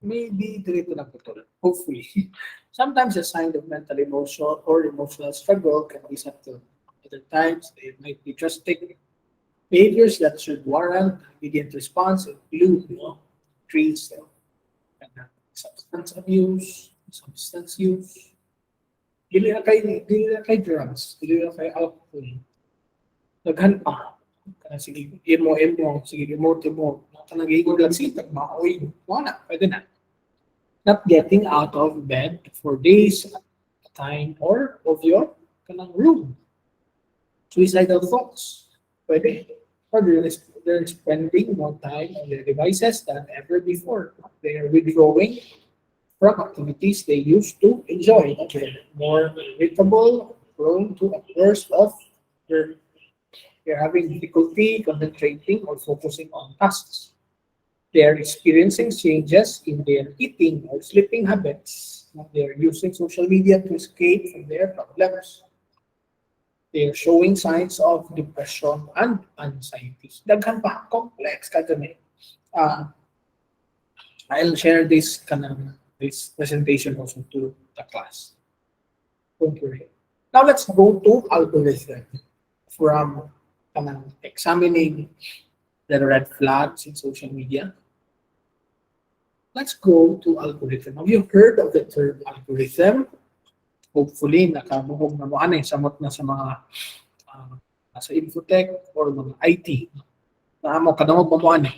Maybe dirito na putol. Hopefully. Sometimes a sign of mental emotional or emotional struggle can be subtle. Other times, they might be drastic behaviors that should warrant immediate response include, trees, substance abuse, substance use, dili na kay drugs, dili na kay alcohol, daghan pa. Sige, emo, sige, emo, kanang giingog lang sitag, maoy, wala, pwede na. Not getting out of bed for days at a time or of your kanang room. Suicidal thoughts, pwede. Or they're spending more time on their devices than ever before. They are withdrawing from activities they used to enjoy. They're more irritable, prone to a burst of their they're having difficulty concentrating or focusing on tasks. They are experiencing changes in their eating or sleeping habits. They are using social media to escape from their problems. They are showing signs of depression and anxiety. Daghan pa, complex ka dyan eh. Uh, I'll share this presentation also to the class. Don't worry. Now let's go to algorithm from examining the red flags in social media. Let's go to algorithm. Have you heard of the term algorithm? Hopefully, nakabuhog na mo ano samot na sa mga sa infotech or mga IT. Naamo kadamo ba mo ano.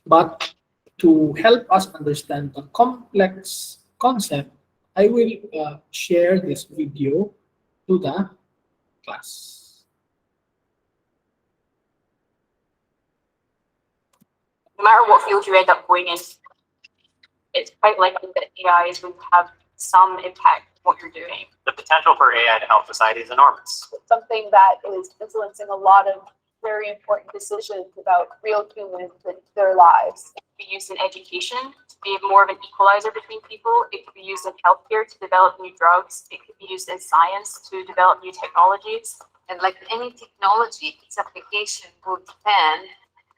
But to help us understand the complex concept, I will share this video to the class. No matter what field you end up going in, it's quite likely that AI is going to have some impact on what you're doing. The potential for AI to help society is enormous. It's something that is influencing a lot of very important decisions about real humans and their lives. It could be used in education to be more of an equalizer between people. It could be used in healthcare to develop new drugs. It could be used in science to develop new technologies. And like any technology, its application will depend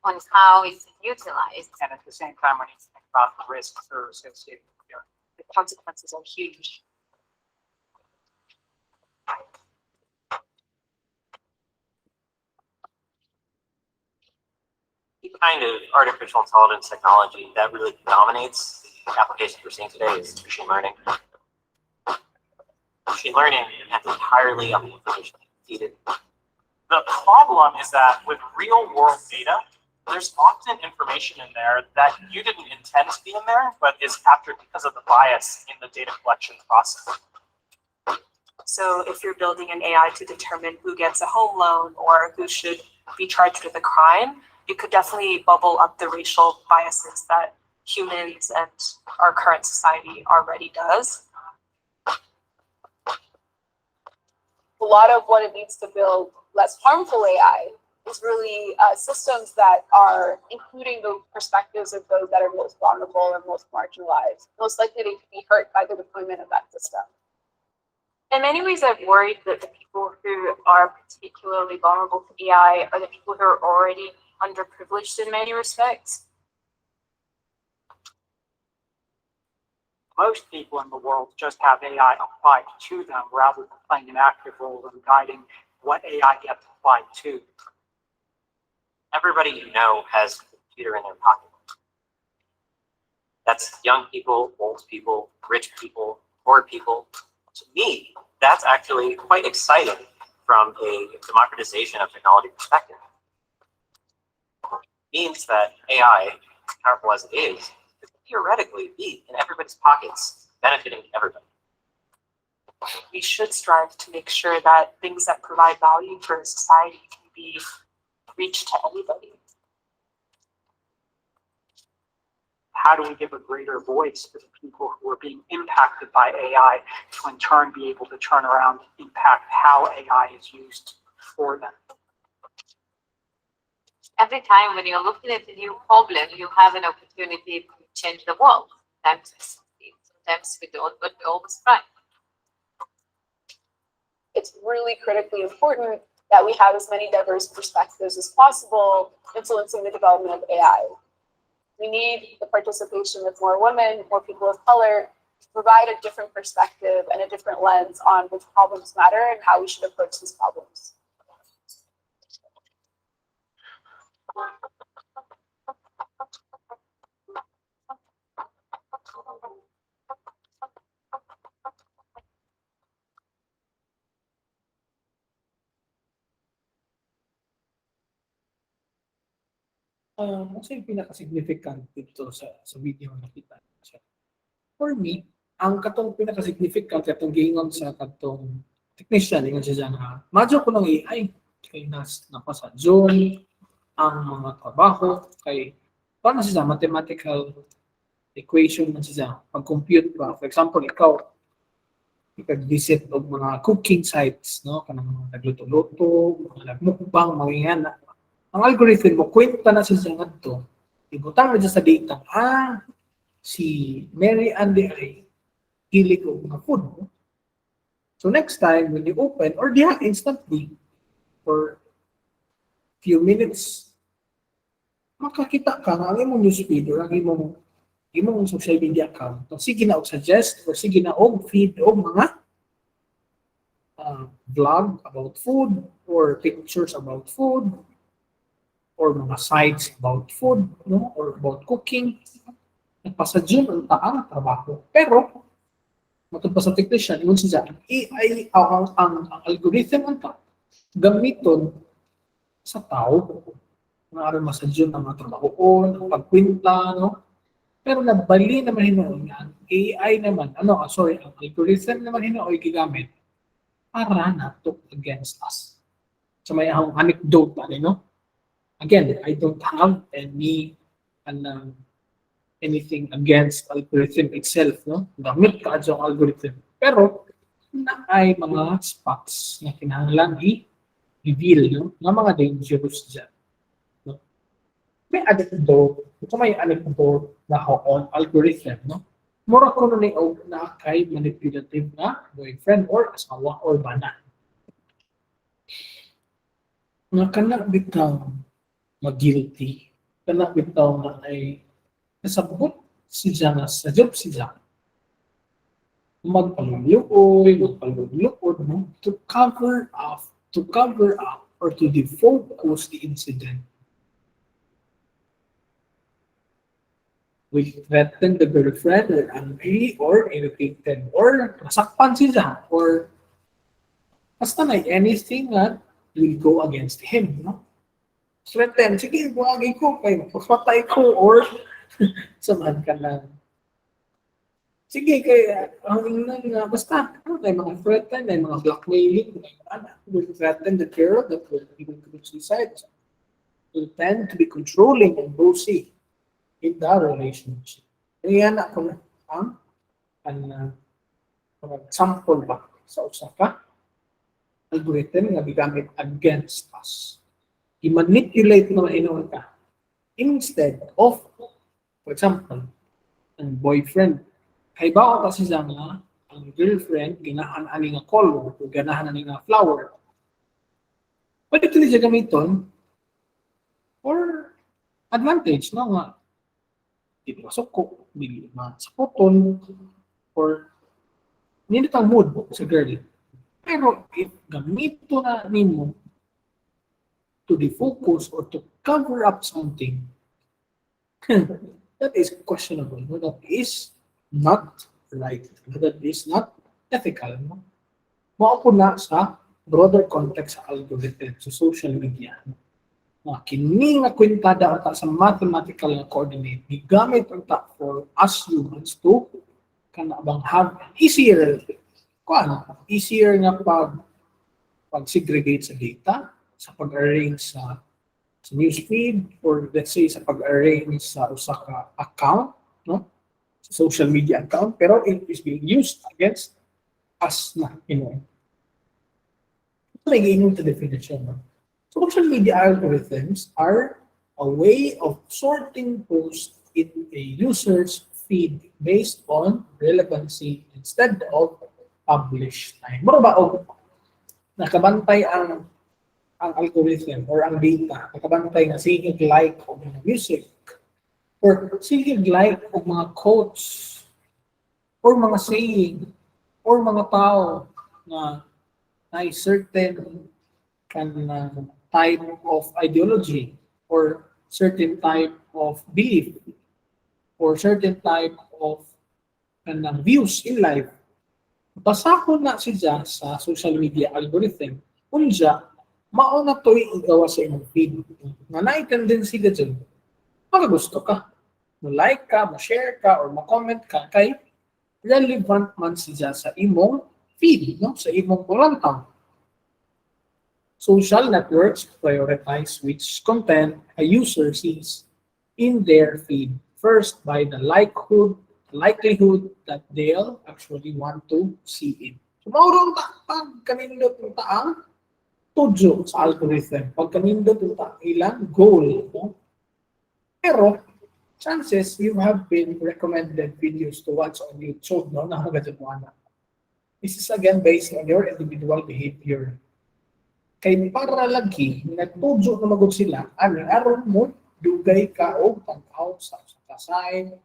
on how it's utilized. And at the same time, we need to think about the risks that are associated with it. The consequences are huge. The kind of artificial intelligence technology that really dominates the applications we're seeing today is machine learning. Machine learning depends entirely on the information feeded. The problem is that with real world data, there's often information in there that you didn't intend to be in there, but is captured because of the bias in the data collection process. So if you're building an AI to determine who gets a home loan or who should be charged with a crime, you could definitely bubble up the racial biases that humans and our current society already does. A lot of what it needs to build less harmful AI is really systems that are including the perspectives of those that are most vulnerable and most marginalized, most likely to be hurt by the deployment of that system. In many ways, I've worried that the people who are particularly vulnerable to AI are the people who are already underprivileged in many respects. Most people in the world just have AI applied to them rather than playing an active role in guiding what AI gets applied to. Everybody you know has a computer in their pocket. That's young people, old people, rich people, poor people. To me, that's actually quite exciting from a democratization of technology perspective. It means that AI, powerful as it is, could theoretically be in everybody's pockets, benefiting everybody. We should strive to make sure that things that provide value for society can be reached to everybody. How do we give a greater voice to the people who are being impacted by AI to in turn be able to turn around and impact how AI is used for them? Every time when you're looking at a new problem, you have an opportunity to change the world. sometimes we succeed, sometimes we don't, but we always try. It's really critically important that we have as many diverse perspectives as possible influencing the development of AI. We need the participation of more women, more people of color, to provide a different perspective and a different lens on which problems matter and how we should approach these problems. Kasi yung pinaka-significant dito sa video na nakita. So, for me, ang katong pinaka-significant katong giingon sa katong technician, ingon siya na madyo ko ng AI kay napasa Zoom ang mga trabaho kay paano siya mathematical equation man siya pag-compute ba. For example, ikaw ipag-visit og mga cooking sites, no? Kanang mga nagluto-luto, mga nagmukbang, mga yan. Ang algorithm mo, kwenta na siya ngadto. Ibutang na siya sa data, si Mary Ann ay hilig og mga food. No? So next time, when you open, or diha instantly, for few minutes, makakita ka nga ang imong newsfeed or ang imong social media account. So, sige na og suggest or sige na og feed og mga vlog about food or pictures about food or mga sites about food, no, or about cooking. Nagpasadyon ang taang trabaho. Pero matod pa sa technician, yun siya, AI, ang algorithm ang gamiton sa tao na aron masadyon ang mga trabahoon, ang pagkwinta, no? Pero nabali naman hinuon nga, ang AI naman, ang algorithm naman hinuon gigamit para na to against us. So may akong anecdote pa, no? Again, I don't have anything against algorithm itself, no? Gamit ka ang algorithm. Pero na ay mga spots na kinahanglan i-reveal, no? Nga mga dangerous dyan. No? May anecdote na on algorithm, no? Mura ko na kay manipulative na boyfriend or asawa or bana. Nga kana bitaw mag-guilty. Kana bitaw na ay nasabot siya nga sa job siya. Magpaluluoy, no? To cover up or to defocus the incident. We threaten the girlfriend or angry or irritated or nasakpan siya or basta na anything that will go against him, no? Threaten, sige, buwagin ko, kay magpapatay ko or samahan ka lang. Sige, kaya basta, may mga threaten, may mga blackmailing, will threaten the girl that will even commit suicide. Will tend to be controlling and bossy in that relationship. Kaya ako na ang example ba sa usa ka algorithm nga gigamit against us. I-manipulate na inuon ka. Instead of, for example, ang boyfriend, kay ba kasi siya nga, ang girlfriend, ganahan ani nga color, o ganahan ani nga flower. Pwede ito siya gamiton for advantage, no? Nga, di masok ko, di masapoton, or hindi kang mood sa girl. Pero if gamito na nimo to defocus or to cover up something, that is questionable. No? That is not right. That is not ethical. No? Mao po na sa broader context sa algorithm, sa social media. Kini nga kwintada ata sa mathematical na coordinate, gigamit ata for us humans to kanabang have easier nga pag-segregate sa data, sa pag-arrange sa newsfeed, or let's say sa pag-arrange sa usa ka account, no? Sa social media account, pero it is being used against us na, Nag-iinom to definition, no? Social media algorithms are a way of sorting posts in a user's feed based on relevancy instead of published time. Mura ba og nakabantay ang algorithm or ang data, nakabantay nga sige like og mga music or sige like og mga quotes or mga saying or mga tao na ay certain type of ideology or certain type of belief or certain type of views in life. Basahon na siya sa social media algorithm. Unja, mao na to'y igawa sa imong feed. Nga na-tendency ka dyan, gusto ka. Mo-like ka, mo-share ka, or mo-comment ka, kay relevant man siya sa imong feed, no? Sa imong kulantaw. Social networks prioritize which content a user sees in their feed first by the likelihood that they'll actually want to see it. So, maurong pag kanindot ng taang tudyo sa algorithm, pag kanindot ng taang ilang goal. No? Pero, chances you have been recommended videos to watch on YouTube, no? Na hanggang na. This is again based on your individual behavior. Kay para lagi, nagtudyo na magod sila, aron mo, dugay ka o tanaw sa usa ka site,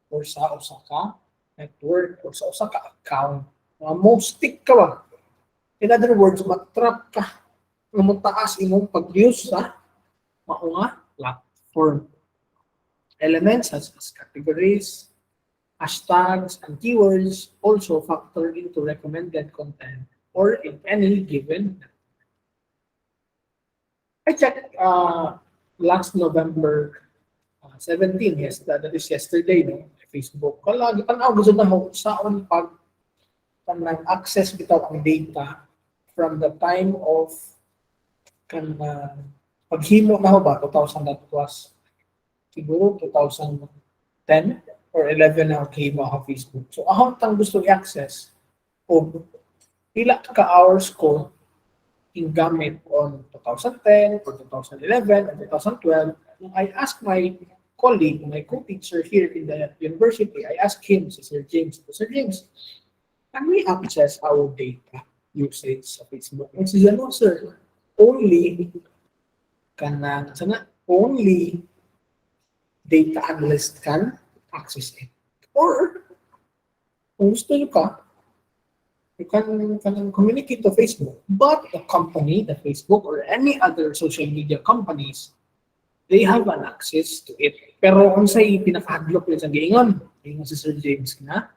or sa usa ka network, or sa usa ka account. Most stick ka ba? In other words, matrap ka, mataas imong pag-use sa mga platform. Elements such as categories, hashtags, and keywords also factor into recommended content or in any given. I checked last November 17, yes, that is yesterday, no? Facebook. Kalagi, tanaw, gusto na mo saan pag access bitaw ang data from the time of paghimo na ho ba, 2000 that was siguro 2010 or 11 na paghimo sa Facebook. So, ahon tang gusto i-access o pila ka hours ko in gamit on 2010 or 2011 or 2012. I asked my colleague, my co-teacher here in the university, I asked him, Sir James, can we access our data usage sa Facebook? And he said, no, sir, only data analyst can access it. Or, kung gusto nyo ka, you can communicate to Facebook. But the company, the Facebook, or any other social media companies, they have an access to it. Pero kung sa'y pinaka-hadlok rin sa giingon, yung si Sir James na,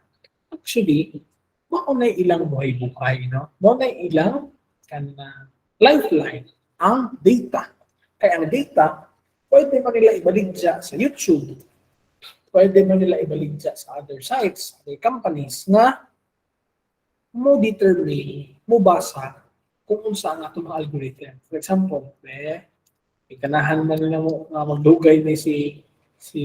actually, maunay ilang buhay-buhay, no? Maunay ilang lifeline ang data. Kaya ang data, pwede mo nila ibaligya sa YouTube, pwede mo nila ibaligya sa other sites, other companies, na mo determine, mo basa kung saan nga itong algorithm. For example, ikanahan man nila mo magdugay na si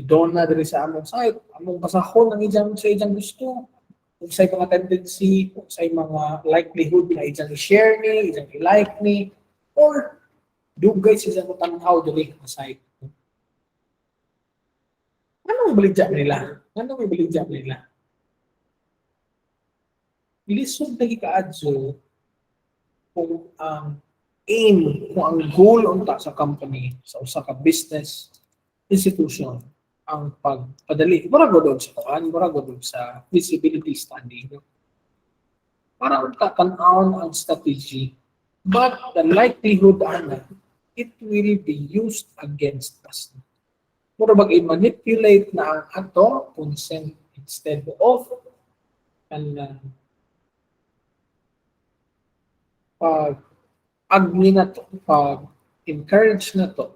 Donna diri sa among site, among basahon ang ijang sa ijang gusto, kung sa'y mga tendency, kung sa'y mga likelihood na ijang i-share ni, ijang i-like ni, or dugay siya mo tanaw diri sa site. Anong ibaligya nila? Lisod na gikaadyo kung ang aim, kung ang goal unta sa company, sa usa ka business institution, ang pagpadali. Mura doon sa feasibility study. Para unta tan-awon ang strategy, but the likelihood it will be used against us. Mura bag i-manipulate na ang ato consent instead of pag-agni na to, pag-encourage na to,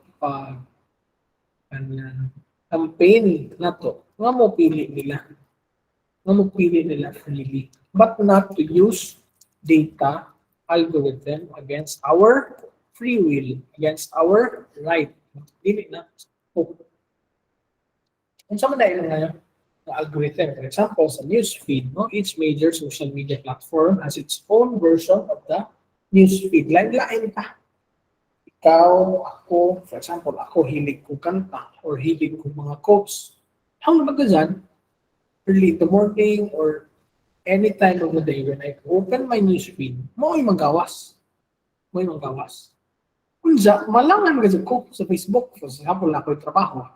campaign na to, nga mo pili nila freely, but not to use data algorithm against our free will, against our right. Dili na. Kung saan na ilang ngayon, na algorithm. For example, sa newsfeed, no? Each major social media platform has its own version of the newsfeed. Lain-lain pa. Ikaw, ako, for example, ako hilig ko kanta or hilig ko mga quotes. Ang naman ka dyan, early in the morning or any time of the day when I open my newsfeed, mo'y magawas. Mo'y magawas. Unsa, malangan kasi ko sa Facebook, for example, na ako'y trabaho.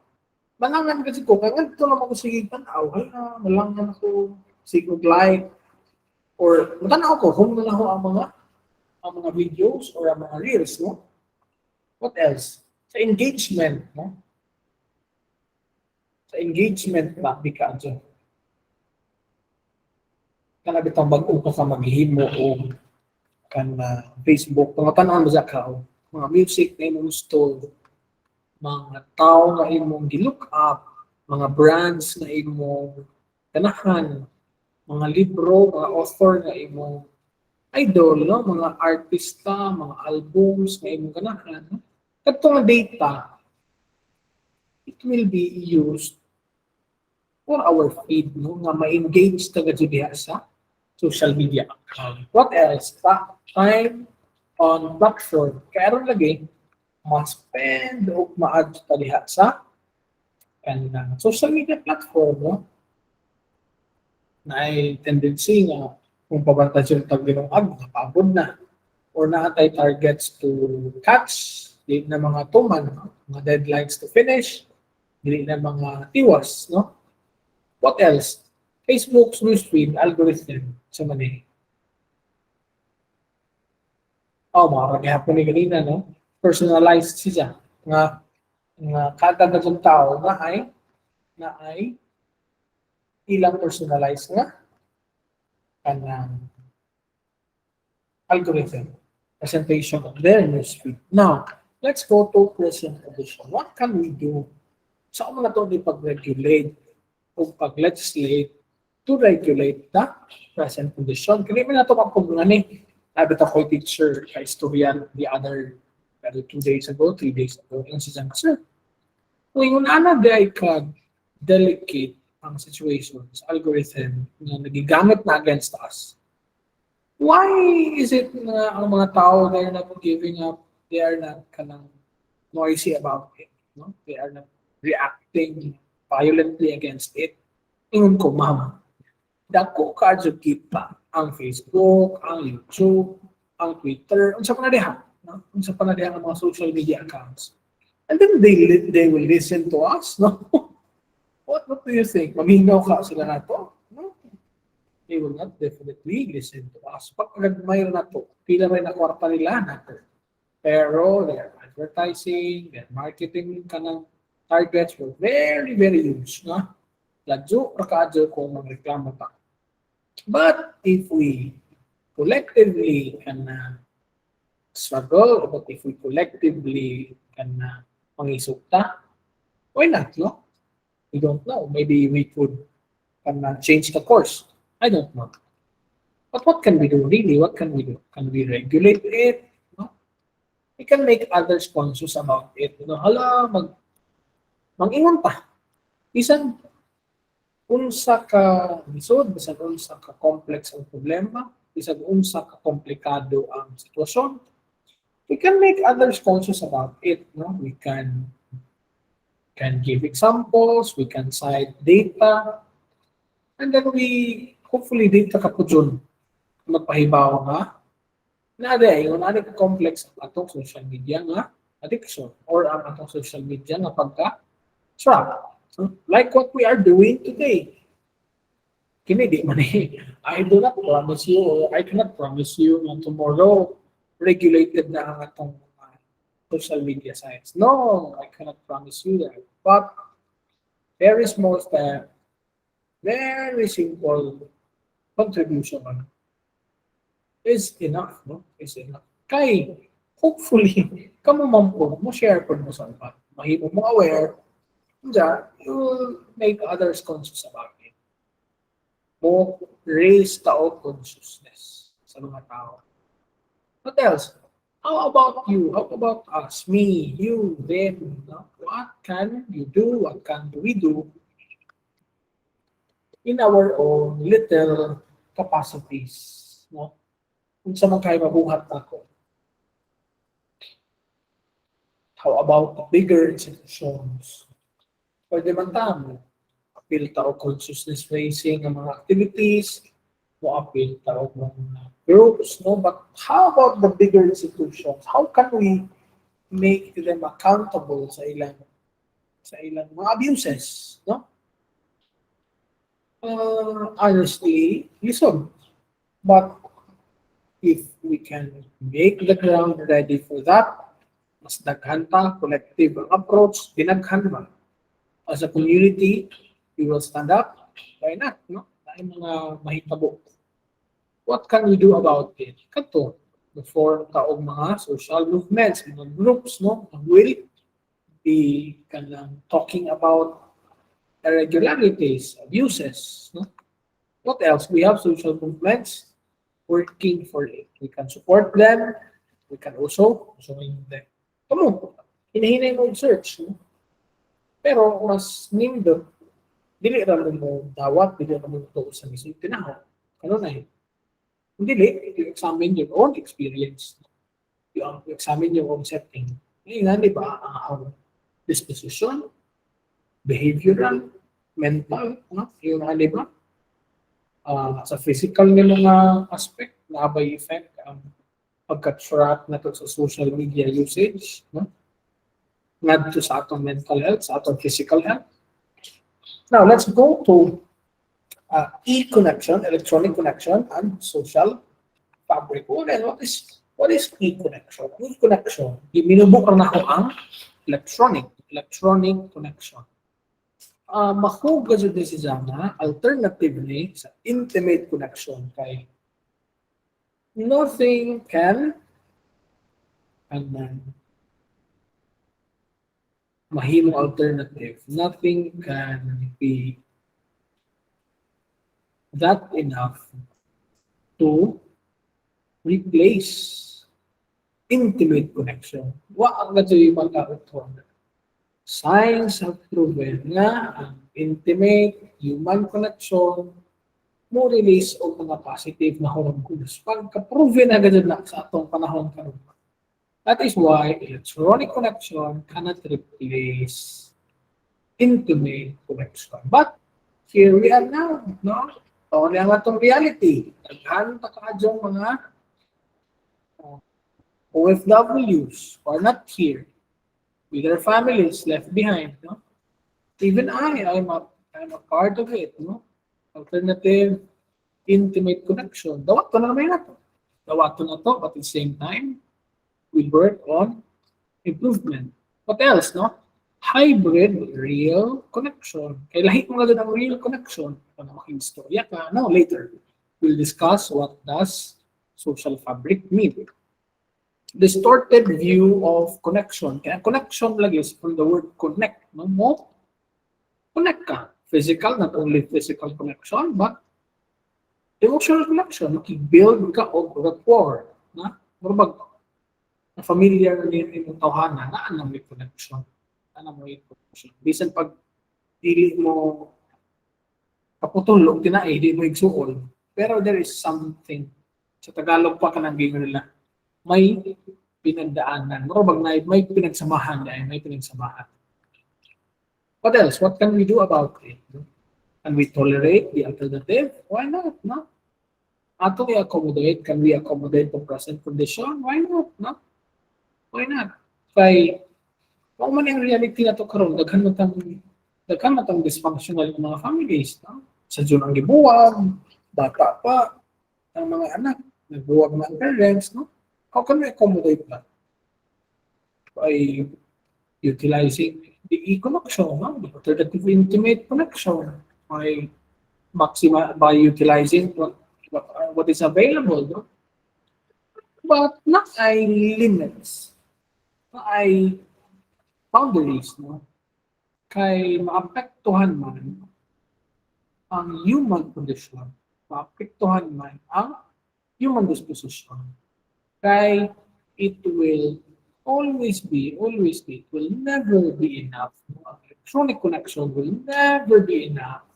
Malangan kasi ko, kaya ganito naman ko sige tanaw, hala, malangan ako, sige like, or matanaw ko, kung na ako ang mga videos or ang mga reels, no? What else? Sa engagement, no? Sa engagement ba, di ka dyan. Kana bitang bag-o ka maghimo o kan Facebook, mga tanong ba ka o mga music na imong gusto, mga tao na imong gi-look up, mga brands na imong ganahan, mga libro, mga author na imong idol, no? Mga artista, mga albums na imong ganahan. No? Katong data, it will be used for our feed, no? Nga ma-engage taga diha sa social media account. What else? Time on platform. Kaya ron lagi, ma-spend o ma-add ta diha sa kanang social media platform, no? Na ay tendency nga kung pabantay yung tag napagod na or naatay targets to catch, di na mga tuman, no? Mga deadlines to finish, di na mga tiwas, no? What else? Facebook's newsfeed algorithm sa mani. Oh, marami hapon ni kanina, no? Personalized siya. Nga kada datong tao na ay ilang personalized nga kanang algorithm presentation of their newsfeed. Now, let's go to present condition. What can we do sa mga to di pag-regulate o pag-legislate to regulate the present condition? Kaya may nato kapag ni sabi ko teacher ka historian the other 2 days ago, 3 days ago, yung si sir, kung yung di ay ka delicate ang situation sa algorithm na nagigamit na against us, why is it na ang mga tao, they're not giving up, they are not kanang noisy about it, no? They are not reacting violently against it. Ingon ko, ma'am, dako ka kita ang Facebook, ang YouTube, ang Twitter, unsa pa na diha, no? Unsa pa na diha ang mga social media accounts. And then they will listen to us, no? What do you think? Maminaw ka sila na to? No? They will not definitely listen to us. Pag nagmayroon na to, pila rin na kwarta nila na to. Pero their advertising, their marketing kanang targets were very, very huge, no? Ladyo, rakadyo kung magreklamo pa. But if we collectively can struggle, but if we collectively can mangisukta, why not, no? We don't know. Maybe we could change the course. I don't know. But what can we do, really? What can we do? Can we regulate it? No? We can make others conscious about it. You know, hala, mag-ingon pa. Isang unsa ka lisod, bisan unsa ka complex ang problema, bisan unsa ka komplikado ang sitwasyon, we can make others conscious about it. No? We can give examples, we can cite data, and then we, hopefully, data ka po dyan, magpahibaw nga, na yung ka complex ang atong social media nga addiction or ang atong social media nga pagka-trap. So, like what we are doing today. Kini di man I do not promise you or I cannot promise you na tomorrow regulated na ang atong social media sites. No, I cannot promise you that. But very small step, very simple contribution is enough, no? Is enough. Kay, hopefully, kamo man po, mo share po mo sa iba. Mahimo mo aware, you will make others conscious about it. Mo raise tao consciousness sa mga tao. What else? How about you? How about us? Me, you, them? No? What can you do? What can we do in our own little capacities? No? Kung sa mga kayo mabuhat ako. How about the bigger institutions? Pwede man tamo. appeal tao consciousness raising ng mga activities, mo appeal tao mga groups, no? But how about the bigger institutions? How can we make them accountable sa ilang mga abuses, no? Honestly, listen, but if we can make the ground ready for that, mas daghan pa, collective ang approach, dinaghan ba? As a community, we will stand up. Why not? No? Tayo mga mahitabo. What can we do about it? Kato, before taong mga social movements, mga groups, no, will be talking about irregularities, abuses. No? What else? We have social movements working for it. We can support them. We can also join them. Kamu, hinahinay mo search. No? Pero mas nindo, dili ra mo dawat, dili ra mo to sa mismo tinaho. Ano na yun? Dili, you examine your own experience. You examine your own setting. Ngayon, di ba, ang disposition, behavioral, mental, no? Yung di ba? Sa physical ng mga aspect, na-abay effect ang pagka-trap na to sa social media usage, no? Not to sa atong mental health, sa atong physical health. Now, let's go to e-connection, electronic connection, and social fabric. What is e-connection? E-connection, minubuk na ko ang electronic connection. Mahuga dyan din si Jana, alternatively, sa intimate connection kay nothing can mahimong alternative. Nothing can be that enough to replace intimate connection. Wa ang gato'y pagkakatuan. Science have proven na ang intimate human connection mo release o mga positive na hormones. Pagka-proven na ganyan na sa atong panahon karon. That is why electronic connection cannot replace intimate connection. But here we are now, no? Ito na ang atong reality. Daghan pa kadyong mga OFWs who are not here with their families left behind, no? Even I'm a part of it, no? Alternative, intimate connection. Dawat na naman na to. Dawat na to, but at the same time, we work on improvement. What else, no? Hybrid real connection. Kaya lahi mo nga doon ang real connection. Kung makinistorya ka, no, later, we'll discuss what does social fabric mean. Distorted view of connection. Kaya connection lagi is from the word connect. No mo? Connect ka. Physical, not only physical connection, but emotional connection. Makibuild ka o rapport. Na? Murabag, na familiar rin yung tawhana na anong may connection. Anong may connection. Bisan pag dili mo kaputulog, tinay, di mo igsuol. Pero there is something. Sa Tagalog pa ka nang nila. May pinagdaanan. Murabag na may pinagsamahan dahil may pinagsamahan. What else? What can we do about it? Can we tolerate the alternative? Why not? No? Ato i-accommodate. Can we accommodate the present condition? Why not? No? Why not? Kaya, kung man yung reality na ito karoon, daghan matang dysfunctional yung mga families. No? Sa dyan ang gibuwag, bata pa, ang mga anak, nagbuwag na ang parents. No? How can we accommodate that? By utilizing the e-connection, no? The alternative intimate connection, by utilizing what is available, no? But not ay limits, not ay boundaries, no? Kay maapektuhan man ang human condition, maapektuhan man ang human disposition. Kay it will always be, it will never be enough. Electronic connection will never be enough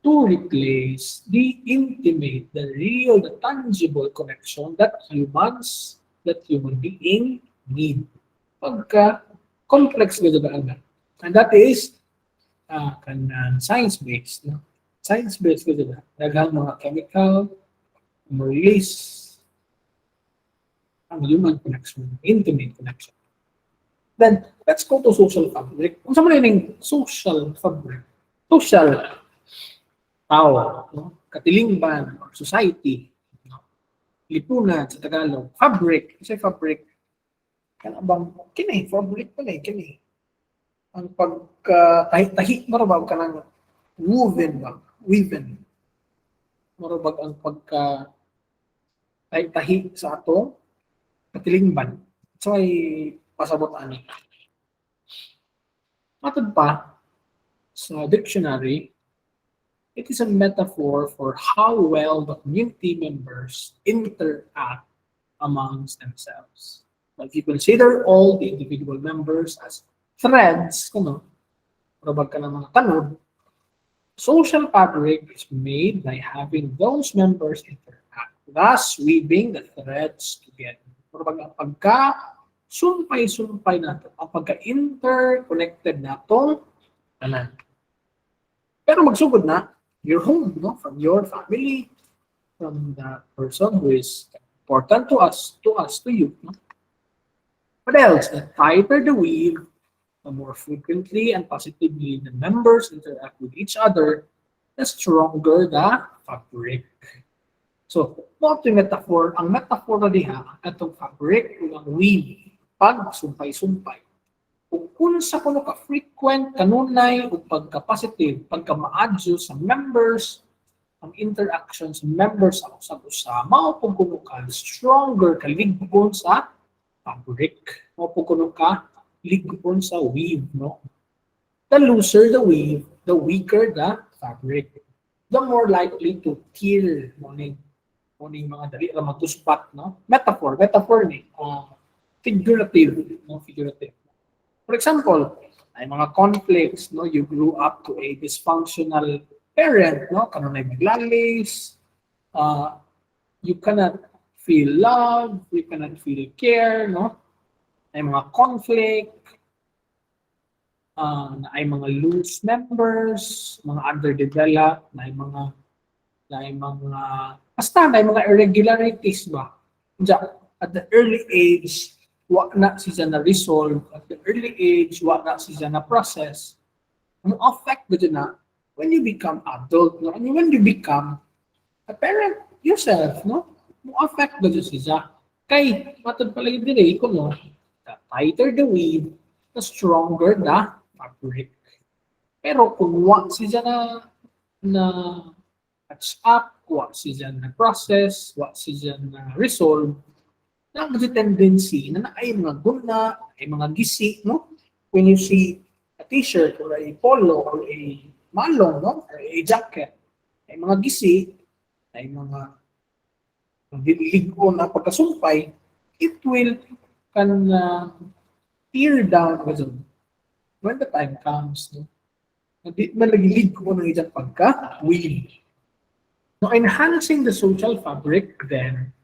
to replace the intimate, the real, the tangible connection that human being need. Pagka complex na daan. And that is science-based, no? Science-based ko diba? Daghang mga chemical, release, ang human connection, intimate connection. Then, let's go to social fabric. Kung sa mga yung social fabric, social tao, no? Katilingban, or society, no? Lipunan sa Tagalog, fabric, kasi fabric, kan bang kini, fabric pala kini. Ang pagka-tahi marabag ka ng woven, marabag ang pagka-tahi sa ato, katilingban. So, ay pasabot ani. Matod pa, sa dictionary, it is a metaphor for how well the community members interact amongst themselves. If you consider all the individual members as threads, marabag ka ng mga tanod, social fabric is made by having those members interact, thus weaving the threads together. Marabag ang pagka-sumpay nato, ang pagka-interconnected nato, tanan. Pero magsugod na, your home, no? From your family, from the person who is important to us, to you. No? What else? The tighter the weave, the more frequently and positively the members interact with each other, the stronger the fabric. So, what yung metaphor? Ang metaphor na diha, itong fabric, yung weave, pag sumpay-sumpay. Kung sa kuno ka frequent, kanunay, o pagka-positive, pagka-maadyo sa members, ang interactions sa members sa usap-usap, maupong kuno ka, stronger ka ligpon sa fabric. Maupong kuno ka, ligpon sa weave, no? The looser the weave, the weaker the fabric. The more likely to tear, mga dali ra magtuspat, no? Metaphor ni, figurative, no? Figurative. For example, ay mga conflicts, no? You grew up to a dysfunctional parent, no? Kanunay maglalis, you cannot feel love, you cannot feel care, no? Ay mga conflict, ay mga loose members, mga underdeveloped, ay mga irregularities ba? At the early age, wa na siya na resolve. At the early age, wa na siya na process. Ang affect ba na when you become adult, no? And when you become a parent yourself, no? Mo affect ba siya? Kay matod pala yung dire ko, no? The tighter the weave, the stronger the fabric. Pero kung wa siya na catch up, wa siya na process, wa siya na resolve, na ang tendency na ay mga guna, ay mga gisi, no? When you see a t-shirt or a polo or a malong, no? Or a jacket, ay mga gisi, ay mga diligo na pagkasumpay, it will tear down when the time comes, no? Malagilig ko ng isang pagka-weave. Now, enhancing the social fabric then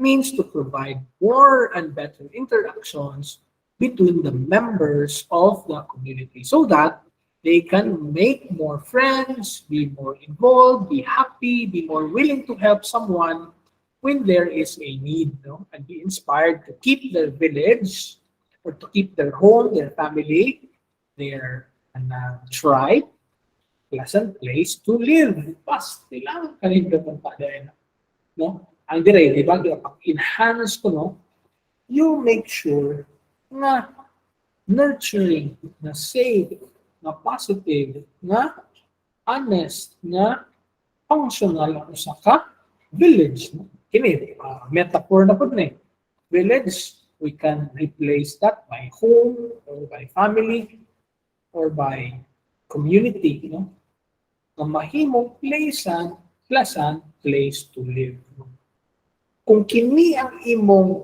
means to provide more and better interactions between the members of the community so that they can make more friends, be more involved, be happy, be more willing to help someone when there is a need, no? And be inspired to keep their village or to keep their home, their family, their tribe, pleasant place to live. Pas, kailangan ka rin pa din, no? Ang dire, di ba, pag-enhance ko, no? You make sure na nurturing, na safe, na positive, na honest, na functional ang usa ka village, no? Kini, metaphor na po na eh. Village, we can replace that by home, or by family, or by community, no? Ang mahimong pleasant place to live. No? Kung kini ang imong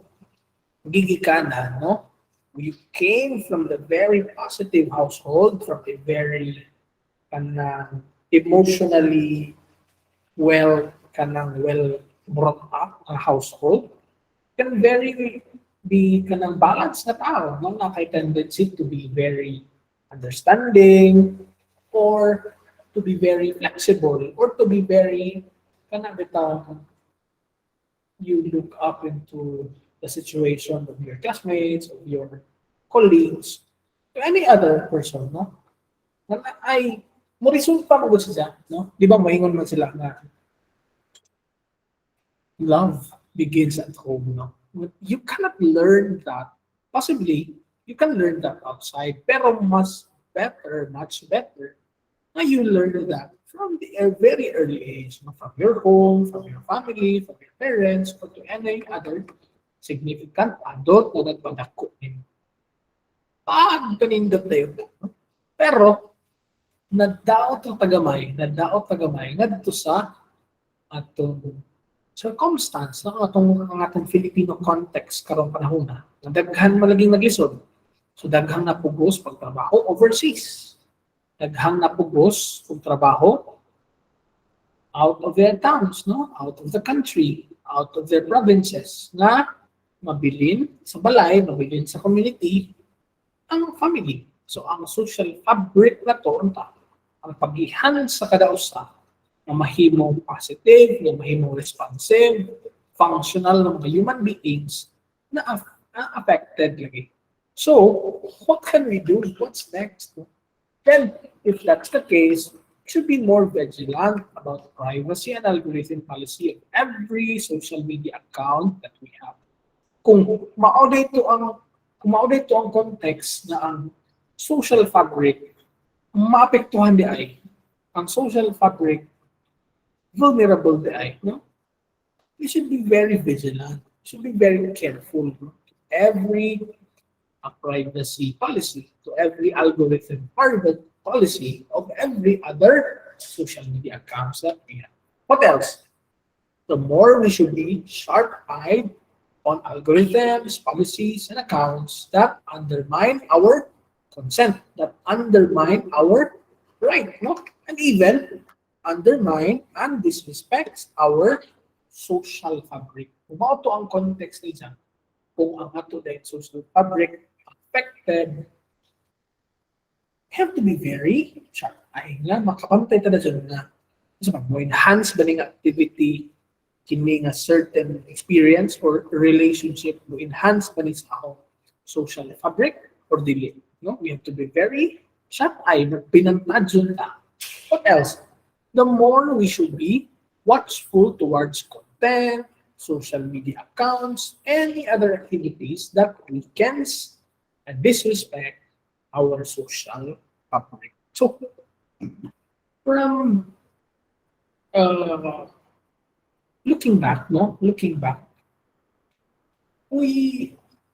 gigikanan, no? You came from the very positive household, from a very emotionally well brought up household, can very be balanced na tao, no? Na kay tendency to be very understanding, or to be very flexible, or to be very kana bitaw you look up into the situation of your classmates, of your colleagues, to any other person, no? Na ay mo resulta mo gud siya, no? Di ba moingon man sila na love begins at home, no? You cannot learn that. Possibly, you can learn that outside, pero much better, na you learn that from the very early age, no? From your home, from your family, from your parents, or to any other significant adult na nagpadako nimo. Pag kanindot na yun, no? Pero, nadaot tagamay, ngadto sa atong circumstance ang atong Filipino context karong panahon na daghan malaging naglisod. So daghang napugos pagtrabaho overseas. Daghang napugos pag trabaho out of their towns, no? Out of the country, out of their provinces na mabilin sa balay, mabilin sa community ang family. So ang social fabric na to ang pagihan sa kada usa na mahimong positive, na mahimong responsive, functional na mga human beings na affected lagi. So, what can we do? What's next? Then, if that's the case, we should be more vigilant about privacy and algorithm policy of every social media account that we have. Kung ma-audit to ang context na ang social fabric, maapektuhan di ay ang social fabric, vulnerable di ay, no? We should be very vigilant. We should be very careful. No? Every privacy policy, to every algorithm private policy of every other social media accounts that we have. What else? The more we should be sharp-eyed on algorithms, policies, and accounts that undermine our consent, that undermine our right, no? And even undermine and disrespects our social fabric. Kung mao to ang context ni dyan, kung ang ato dahil social fabric affected, we have to be very sharp. Ay nga, makapantay ta na dyan na mo enhance ba ning activity kini nga certain experience or relationship mo enhance ba ni sa akong social fabric or dili, no? We have to be very sharp eye na pinantadyon ta. What else? The more we should be watchful towards content, social media accounts, any other activities that weakens and disrespect our social fabric. So, from looking back,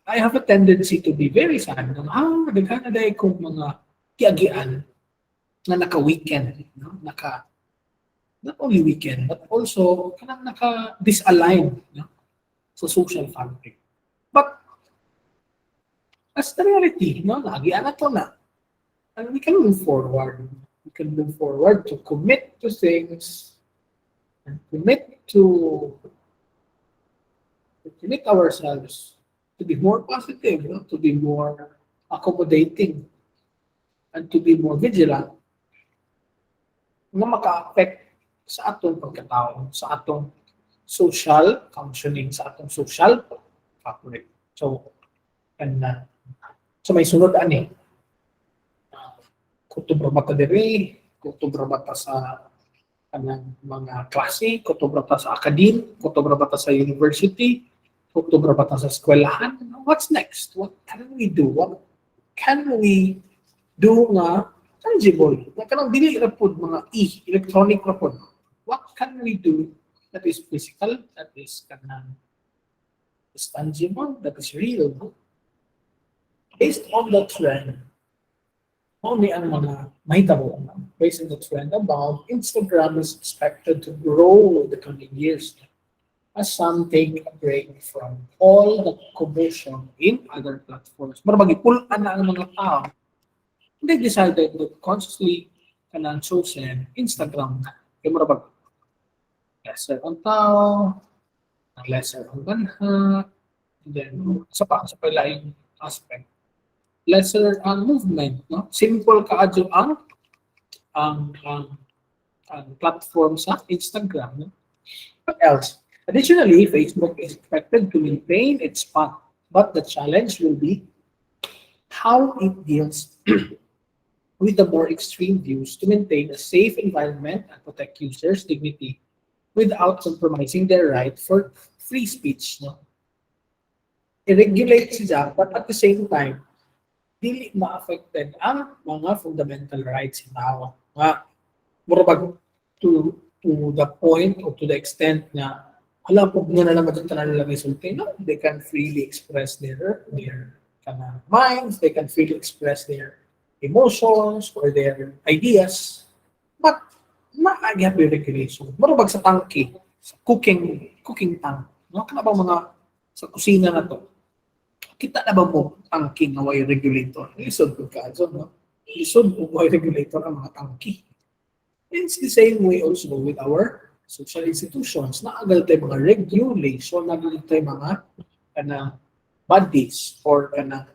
I have a tendency to be very sad. Daghan na dahil kong mga kiagian na naka-weekend, no? Not only weekend, but also kanang naka-disalign, no? Sa social fabric. But as the reality, no? Nagian na to na. And we can move forward. We can move forward to commit to things and commit ourselves to be more positive, no? To be more accommodating, and to be more vigilant na maka-affect sa atong pagkatao, sa atong social functioning, sa atong social fabric. So, may sunod ani. Kutubra bata diri, kutubra bata sa kanang mga klase, kutubra bata sa academe, kutubra bata sa university, kutubra bata sa eskwelahan. What's next? What can we do? What can we do nga tangible? Na kanang dili ra pud mga electronic ra pud. What can we do that is physical, that is kanang is tangible, that is real? Based on the trend, only ang mga mahitabo based on the trend above, Instagram is expected to grow in the coming years as some take a break from all the commotion in other platforms. Marabag ipulan na ang mga tao. They decided to consciously kanang chosen Instagram na. Kaya marabag lesser ang tao, lesser ang banha, and then sa palaing aspect, lesser ang movement, no? Simple kaadyo ang ang platform sa Instagram. No? What else? Additionally, Facebook is expected to maintain its path, but the challenge will be how it deals with the more extreme views to maintain a safe environment and protect users' dignity without compromising their right for free speech. No? I-regulate siya, but at the same time, dili ma-affected ang mga fundamental rights ng tao. Nga, murabag to the point or to the extent na alam po nga na lang tanan nila resulte, no? They can freely express their minds, they can freely express their emotions or their ideas, but maagyan may regulation. Murabag sa tangke, sa cooking tank, no? Kana ba mga sa kusina na to? Kita na ba mo tangke nga way regulator? Lisod ko ka, no? Lisod ko way regulator ang mga tangke. It's the same way also with our social institutions. Naagal tayo mga regulation, naagal tayo mga bodies or mga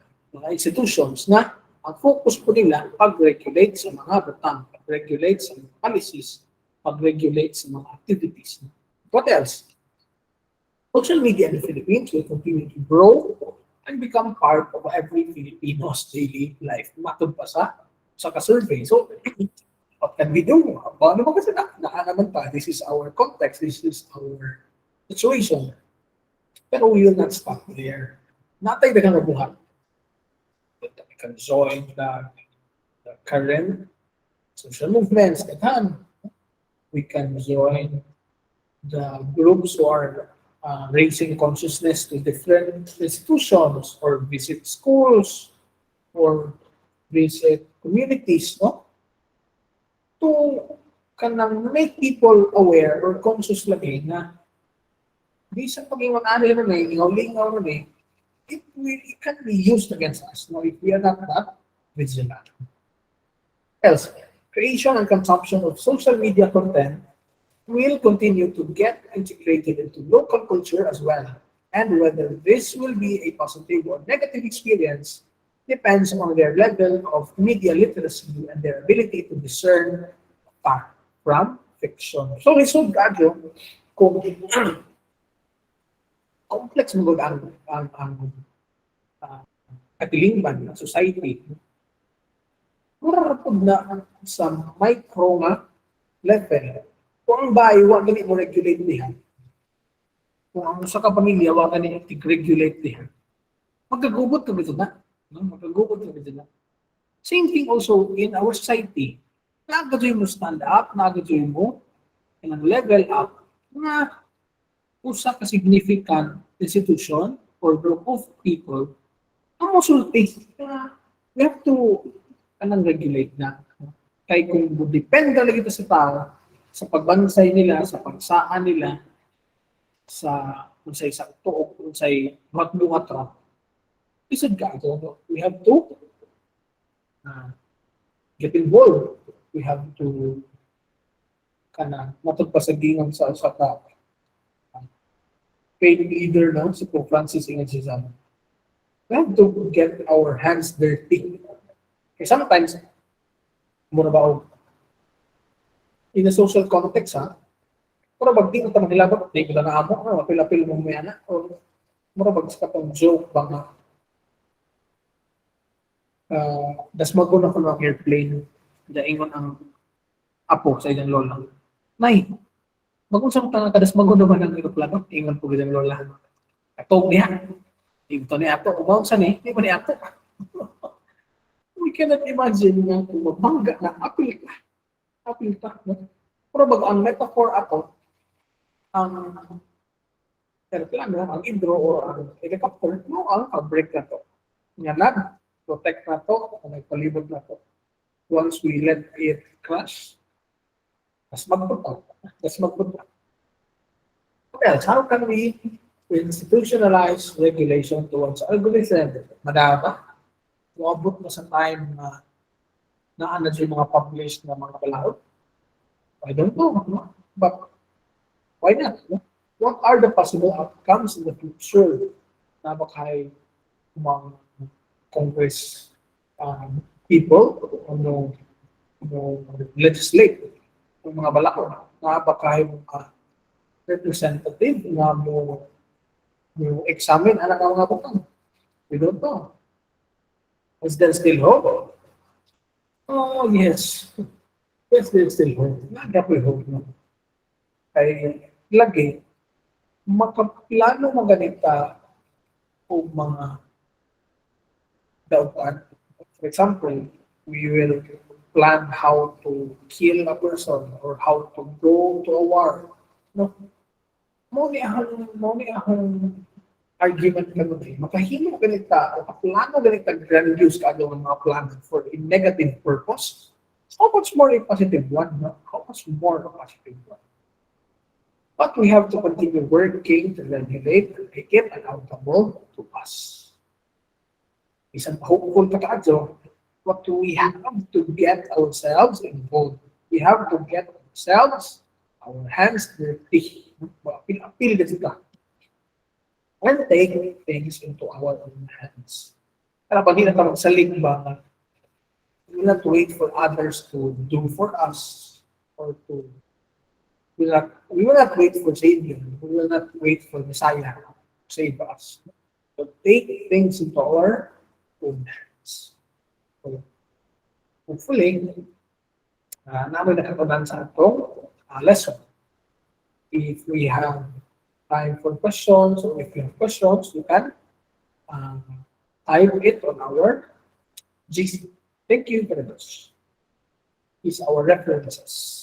institutions na ang focus po nila pag-regulate sa mga batang, pag-regulate sa mga policies, pag-regulate sa mga activities. What else? Social media in the Philippines will continue to grow and become part of every Filipino's daily life. Matod pa sa ka-survey. So, what can we do? Paano ba kasi naman pa? This is our context. This is our situation. Pero we will not stop there. Natay na kang nabuhat. We can join the current social movements. We can join the groups who are raising consciousness to different institutions or visit schools or visit communities, no? To kanang make people aware or conscious lagi na di sa pag-ingon na may ingaw-lingaw na may it can be used against us, no, if we are not vigilant. Else, creation and consumption of social media content will continue to get integrated into local culture as well. And whether this will be a positive or negative experience depends on their level of media literacy and their ability to discern fact from fiction. So, lisod radyo, kung complex mo ang katilingban ng society, mararapod na sa micro nga level. Kung ang bayo, wag ganit mo regulate niya. Kung ang sa kapamilya, wag ganit regulate niya. Magagubot ka dito na. Magagubot ka dito na. Same thing also in our society. Nagadoy mo stand up, nagadoy mo level up na usa ka significant institution or group of people ang musulti. We have to regulate na. Kaya kung depende lagi ito sa tao, sa pagbansay nila, sa pagsaan nila, sa unsay sakto o unsay matbungat ra, isod ka ito. We have to get involved. We have to matagpasagingan sa paid leader, no? Si Pope Francis Ingasizan. We have to get our hands dirty. Okay, sometimes, mura ba in a social context, mura ba di ko ito mahilabot, di ko na naamo, mapil-apil mo may anak, o mura ba sa katong joke ba nga, das magun ako ng airplane, daingon ang apo sa ilang lola. Nay, bagong sa mga kadas magun naman ang aeroplano, ingon po ilang lola. Atog niya. Ito ni ato, umawag ni, di ba ni ato? We cannot imagine na kung mabangga na apil ka. Apil ka. No? Pero bago ang metaphor ato, ang aeroplano, ang hydro o ang helicopter, no, ang break na to. Nga protect na to, may palibot na to. Once we let it crash, mas magpunta. What else? How can we institutionalize regulation towards algorithm? Madama? Uabot na sa time na naana yung mga published na mga balaod? I don't know. No? But why not? No? What are the possible outcomes in the future na bakay mga Congress people, legislate yung mga balako na baka yung mga representative na mo examine ang mga butang. We don't know. Is there still hope? Oh, yes. Yes, there's still hope. Nagapay hope na. Kaya lagi, makaplano mo ganita o mga dautan. For example, we will plan how to kill a person or how to go to a war. No? Mo ni ahong argument ka nun eh. Makahimo ganita o kaplano ganita grandiose ka ang mga plans for a negative purpose. How much more a positive one? No? How much more a positive one? But we have to continue working to regulate and make it accountable to us. Isang hopeful pa tayo, what do we have to get ourselves involved? We have to get ourselves, our hands dirty. Apil na sila. And take things into our own hands. Kaya pag hindi na magsalig ba, we will not wait for others to do for us or to we will not wait for Savior. We will not wait for Messiah to save us. But take things into our own hands. So, hopefully, namin nakatanan sa itong lesson. If we have time for questions, or if you have questions, you can type it on our GC. Thank you very much. These are our references.